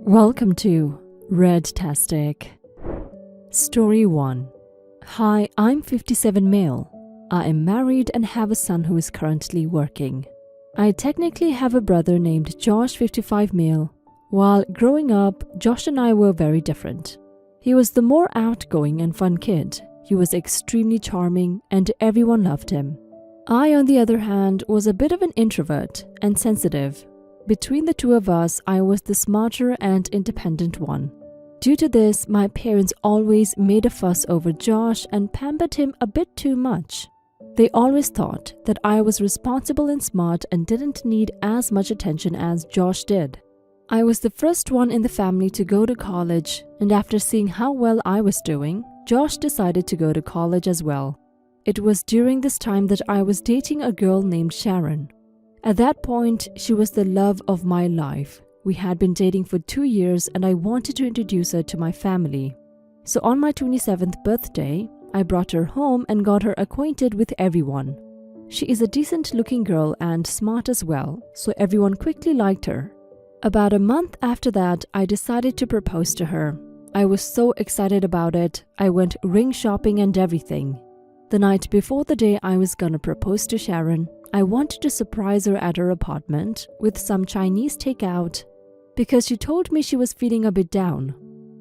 Welcome to Redtastic. Story 1. Hi, I'm 57 male. I am married and have a son who is currently working. I technically have a brother named Josh, 55 male. While growing up, Josh and I were very different. He was the more outgoing and fun kid. He was extremely charming and everyone loved him. I, on the other hand, was a bit of an introvert and sensitive. Between the two of us, I was the smarter and independent one. Due to this, my parents always made a fuss over Josh and pampered him a bit too much. They always thought that I was responsible and smart and didn't need as much attention as Josh did. I was the first one in the family to go to college, and after seeing how well I was doing, Josh decided to go to college as well. It was during this time that I was dating a girl named Sharon. At that point, she was the love of my life. We had been dating for 2 years and I wanted to introduce her to my family. So on my 27th birthday, I brought her home and got her acquainted with everyone. She is a decent looking girl and smart as well, so everyone quickly liked her. About a month after that, I decided to propose to her. I was so excited about it, I went ring shopping and everything. The night before the day I was gonna propose to Sharon, I wanted to surprise her at her apartment with some Chinese takeout because she told me she was feeling a bit down.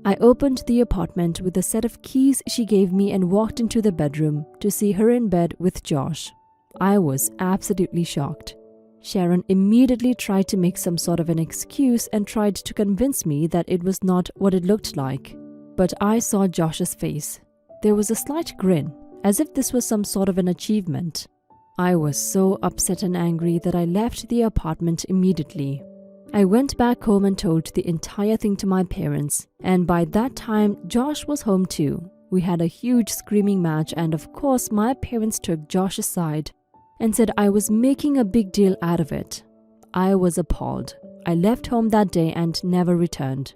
I opened the apartment with a set of keys she gave me and walked into the bedroom to see her in bed with Josh. I was absolutely shocked. Sharon immediately tried to make some sort of an excuse and tried to convince me that it was not what it looked like. But I saw Josh's face. There was a slight grin, as if this was some sort of an achievement. I was so upset and angry that I left the apartment immediately. I went back home and told the entire thing to my parents, and by that time Josh was home too. We had a huge screaming match and of course my parents took Josh's side and said I was making a big deal out of it. I was appalled. I left home that day and never returned.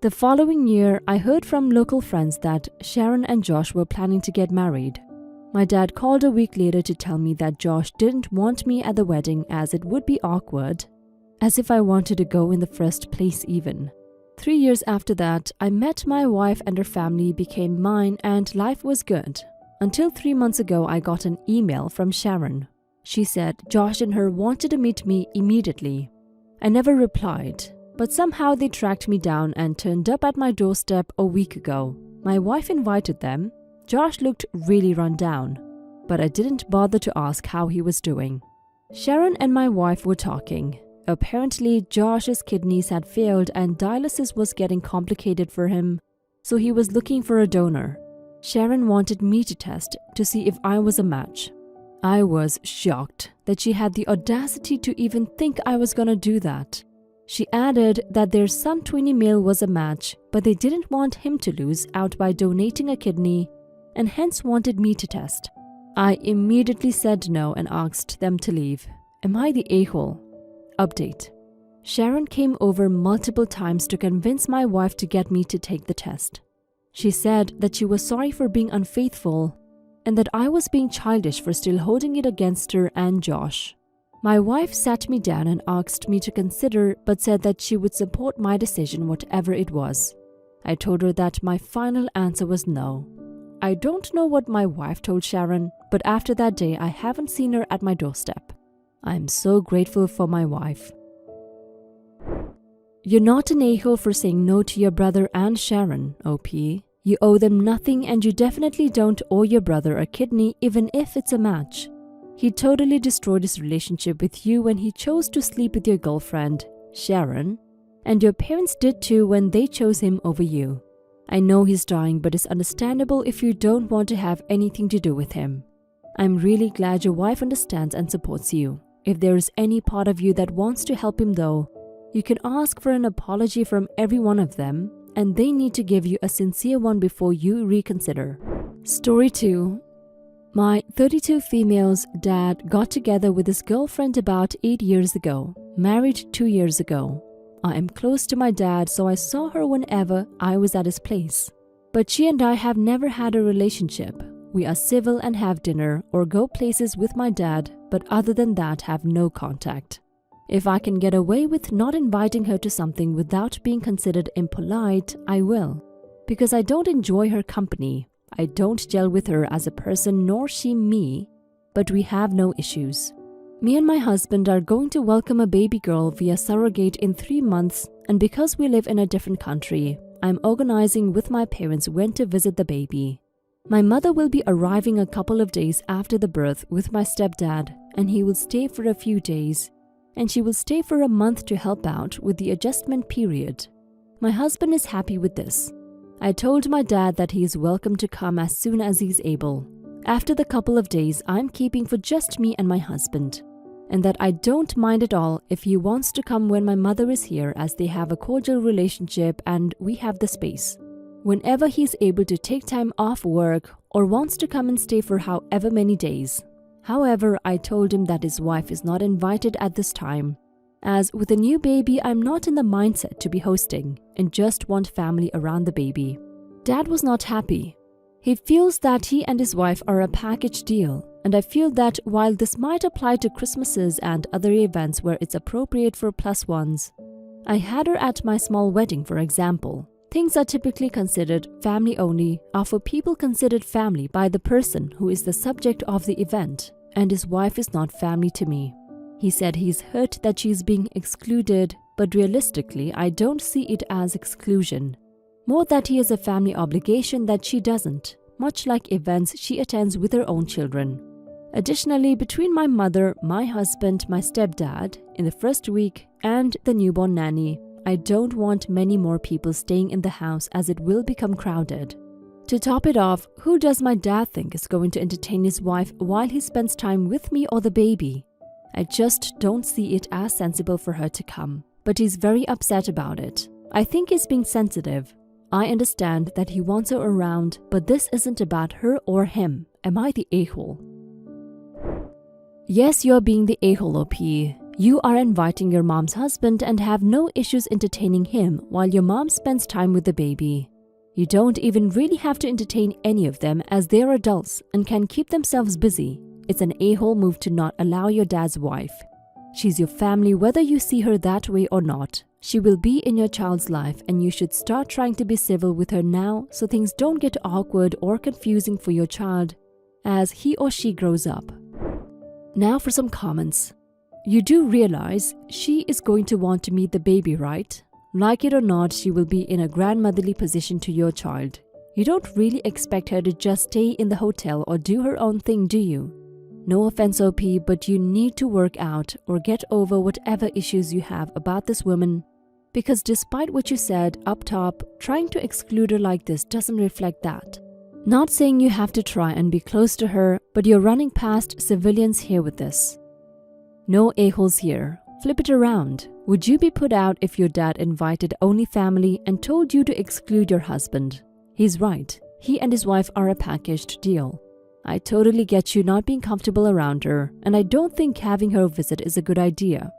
The following year, I heard from local friends that Sharon and Josh were planning to get married. My dad called a week later to tell me that Josh didn't want me at the wedding as it would be awkward, as if I wanted to go in the first place even. 3 years after that, I met my wife and her family became mine and life was good. Until 3 months ago, I got an email from Sharon. She said Josh and her wanted to meet me immediately. I never replied, but somehow they tracked me down and turned up at my doorstep a week ago. My wife invited them. Josh looked really run down, but I didn't bother to ask how he was doing. Sharon and my wife were talking. Apparently, Josh's kidneys had failed and dialysis was getting complicated for him, so he was looking for a donor. Sharon wanted me to test to see if I was a match. I was shocked that she had the audacity to even think I was gonna do that. She added that their son 20 male was a match, but they didn't want him to lose out by donating a kidney and hence wanted me to test. I immediately said no and asked them to leave. Am I the a-hole? Update. Sharon came over multiple times to convince my wife to get me to take the test. She said that she was sorry for being unfaithful and that I was being childish for still holding it against her and Josh. My wife sat me down and asked me to consider but said that she would support my decision whatever it was. I told her that my final answer was no. I don't know what my wife told Sharon, but after that day I haven't seen her at my doorstep. I'm so grateful for my wife. You're not an a-hole for saying no to your brother and Sharon, OP. You owe them nothing and you definitely don't owe your brother a kidney even if it's a match. He totally destroyed his relationship with you when he chose to sleep with your girlfriend, Sharon, and your parents did too when they chose him over you. I know he's dying, but it's understandable if you don't want to have anything to do with him. I'm really glad your wife understands and supports you. If there is any part of you that wants to help him though, you can ask for an apology from every one of them, and they need to give you a sincere one before you reconsider. Story 2. My 32 female's dad got together with his girlfriend about 8 years ago, married 2 years ago. I am close to my dad, so I saw her whenever I was at his place. But she and I have never had a relationship. We are civil and have dinner or go places with my dad, but other than that have no contact. If I can get away with not inviting her to something without being considered impolite, I will. Because I don't enjoy her company. I don't gel with her as a person, nor she me, but we have no issues. Me and my husband are going to welcome a baby girl via surrogate in 3 months, and because we live in a different country, I'm organizing with my parents when to visit the baby. My mother will be arriving a couple of days after the birth with my stepdad, and he will stay for a few days, and she will stay for a month to help out with the adjustment period. My husband is happy with this. I told my dad that he is welcome to come as soon as he's able. After the couple of days, I'm keeping for just me and my husband, and that I don't mind at all if he wants to come when my mother is here, as they have a cordial relationship and we have the space. Whenever he's able to take time off work or wants to come and stay for however many days. However, I told him that his wife is not invited at this time, as with a new baby, I'm not in the mindset to be hosting and just want family around the baby. Dad was not happy. He feels that he and his wife are a package deal, and I feel that while this might apply to Christmases and other events where it's appropriate for plus ones, I had her at my small wedding, for example. Things are typically considered family only are for people considered family by the person who is the subject of the event, and his wife is not family to me. He said he's hurt that she's being excluded, but realistically, I don't see it as exclusion. More that he has a family obligation that she doesn't, much like events she attends with her own children. Additionally, between my mother, my husband, my stepdad, in the first week, and the newborn nanny, I don't want many more people staying in the house as it will become crowded. To top it off, who does my dad think is going to entertain his wife while he spends time with me or the baby? I just don't see it as sensible for her to come, but he's very upset about it. I think he's being sensitive. I understand that he wants her around, but this isn't about her or him. Am I the a-hole? Yes, you're being the a-hole, OP. You are inviting your mom's husband and have no issues entertaining him while your mom spends time with the baby. You don't even really have to entertain any of them as they're adults and can keep themselves busy. It's an a-hole move to not allow your dad's wife. She's your family whether you see her that way or not. She will be in your child's life and you should start trying to be civil with her now so things don't get awkward or confusing for your child as he or she grows up. Now for some comments. You do realize she is going to want to meet the baby, right? Like it or not, she will be in a grandmotherly position to your child. You don't really expect her to just stay in the hotel or do her own thing, do you? No offense, OP, but you need to work out or get over whatever issues you have about this woman, because despite what you said up top, trying to exclude her like this doesn't reflect that. Not saying you have to try and be close to her, but you're running past civilians here with this. No a-holes here. Flip it around. Would you be put out if your dad invited only family and told you to exclude your husband? He's right. He and his wife are a packaged deal. I totally get you not being comfortable around her, and I don't think having her visit is a good idea.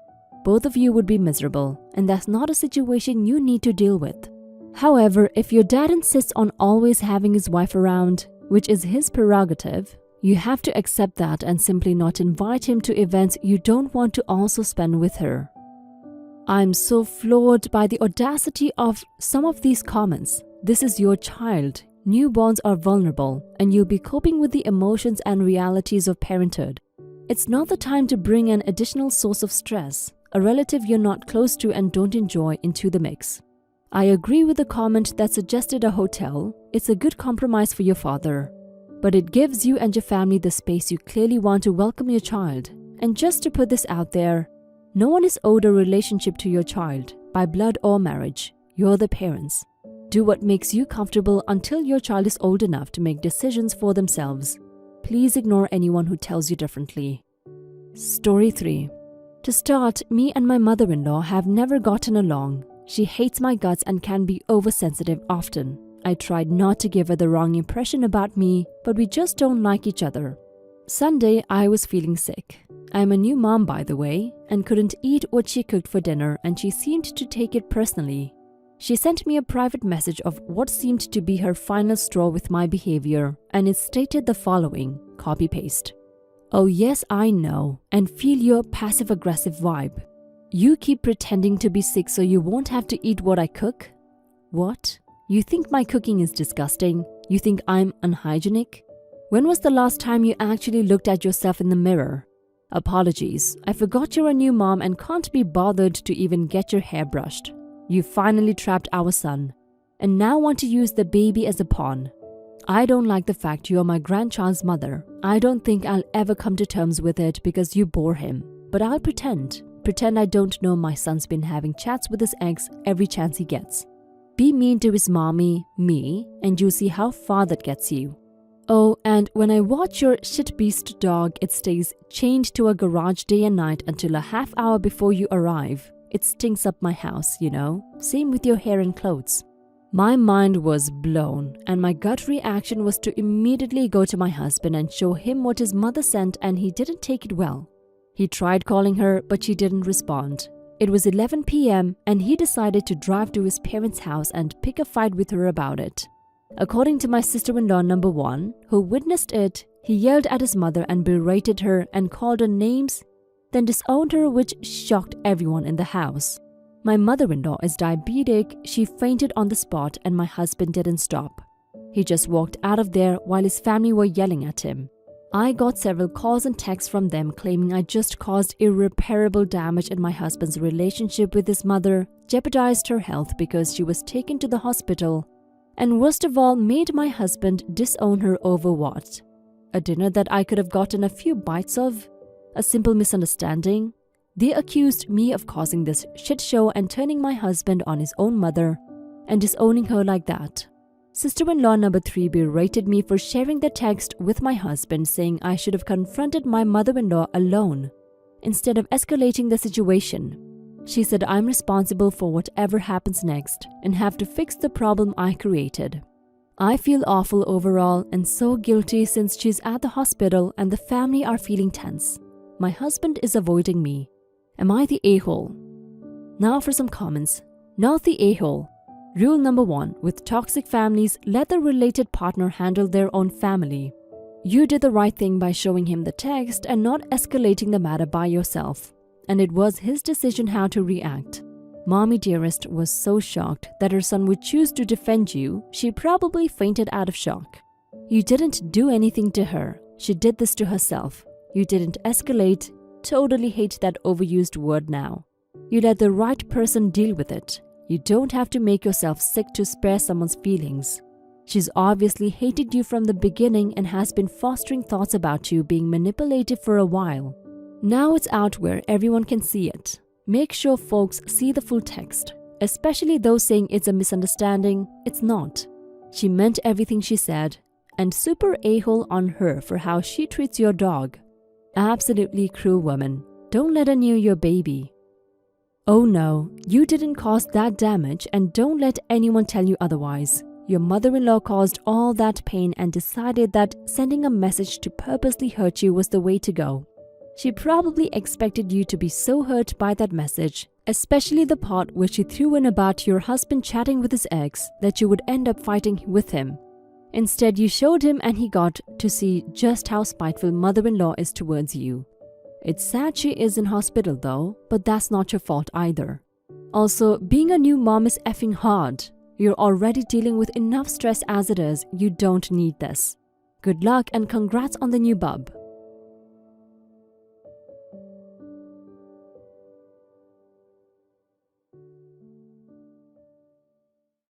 Both of you would be miserable, and that's not a situation you need to deal with. However, if your dad insists on always having his wife around, which is his prerogative, you have to accept that and simply not invite him to events you don't want to also spend with her. I'm so floored by the audacity of some of these comments. This is your child. Newborns are vulnerable, and you'll be coping with the emotions and realities of parenthood. It's not the time to bring an additional source of stress, a relative you're not close to and don't enjoy, into the mix. I agree with the comment that suggested a hotel. It's a good compromise for your father. But it gives you and your family the space you clearly want to welcome your child. And just to put this out there, no one is owed a relationship to your child, by blood or marriage. You're the parents. Do what makes you comfortable until your child is old enough to make decisions for themselves. Please ignore anyone who tells you differently. Story 3. To start, me and my mother-in-law have never gotten along. She hates my guts and can be oversensitive often. I tried not to give her the wrong impression about me, but we just don't like each other. Sunday, I was feeling sick. I'm a new mom, by the way, and couldn't eat what she cooked for dinner, and she seemed to take it personally. She sent me a private message of what seemed to be her final straw with my behavior, and it stated the following, copy-paste. Oh yes, I know, and feel your passive-aggressive vibe. You keep pretending to be sick so you won't have to eat what I cook? What? You think my cooking is disgusting? You think I'm unhygienic? When was the last time you actually looked at yourself in the mirror? Apologies, I forgot you're a new mom and can't be bothered to even get your hair brushed. You finally trapped our son, and now want to use the baby as a pawn. I don't like the fact you're my grandchild's mother. I don't think I'll ever come to terms with it because you bore him. But I'll pretend I don't know my son's been having chats with his ex every chance he gets. Be mean to his mommy, me, and you'll see how far that gets you. Oh, and when I watch your shit-beast dog, it stays chained to a garage day and night until a half hour before you arrive. It stinks up my house, you know. Same with your hair and clothes. My mind was blown, and my gut reaction was to immediately go to my husband and show him what his mother sent, and he didn't take it well. He tried calling her, but she didn't respond. It was 11 p.m. and he decided to drive to his parents' house and pick a fight with her about it. According to my sister-in-law number 1, who witnessed it, he yelled at his mother and berated her and called her names, then disowned her, which shocked everyone in the house. My mother-in-law is diabetic. She fainted on the spot and my husband didn't stop. He just walked out of there while his family were yelling at him. I got several calls and texts from them claiming I just caused irreparable damage in my husband's relationship with his mother, jeopardized her health because she was taken to the hospital, and worst of all, made my husband disown her over what? A dinner that I could have gotten a few bites of? A simple misunderstanding? They accused me of causing this shit show and turning my husband on his own mother and disowning her like that. Sister-in-law number 3 berated me for sharing the text with my husband, saying I should have confronted my mother-in-law alone instead of escalating the situation. She said I'm responsible for whatever happens next and have to fix the problem I created. I feel awful overall and so guilty since she's at the hospital and the family are feeling tense. My husband is avoiding me. Am I the a-hole? Now for some comments. Not the a-hole. Rule number 1. With toxic families, let the related partner handle their own family. You did the right thing by showing him the text and not escalating the matter by yourself. And it was his decision how to react. Mommy dearest was so shocked that her son would choose to defend you, she probably fainted out of shock. You didn't do anything to her. She did this to herself. You didn't escalate. Totally hate that overused word now. You let the right person deal with it. You don't have to make yourself sick to spare someone's feelings. She's obviously hated you from the beginning and has been fostering thoughts about you being manipulative for a while. Now it's out where everyone can see it. Make sure folks see the full text, especially those saying it's a misunderstanding. It's not. She meant everything she said, and super a-hole on her for how she treats your dog. Absolutely cruel woman. Don't let her near your baby. Oh no, you didn't cause that damage and don't let anyone tell you otherwise. Your mother-in-law caused all that pain and decided that sending a message to purposely hurt you was the way to go. She probably expected you to be so hurt by that message, especially the part where she threw in about your husband chatting with his ex, that you would end up fighting with him. Instead, you showed him and he got to see just how spiteful mother-in-law is towards you. It's sad she is in hospital though, but that's not your fault either. Also, being a new mom is effing hard. You're already dealing with enough stress as it is, you don't need this. Good luck and congrats on the new bub.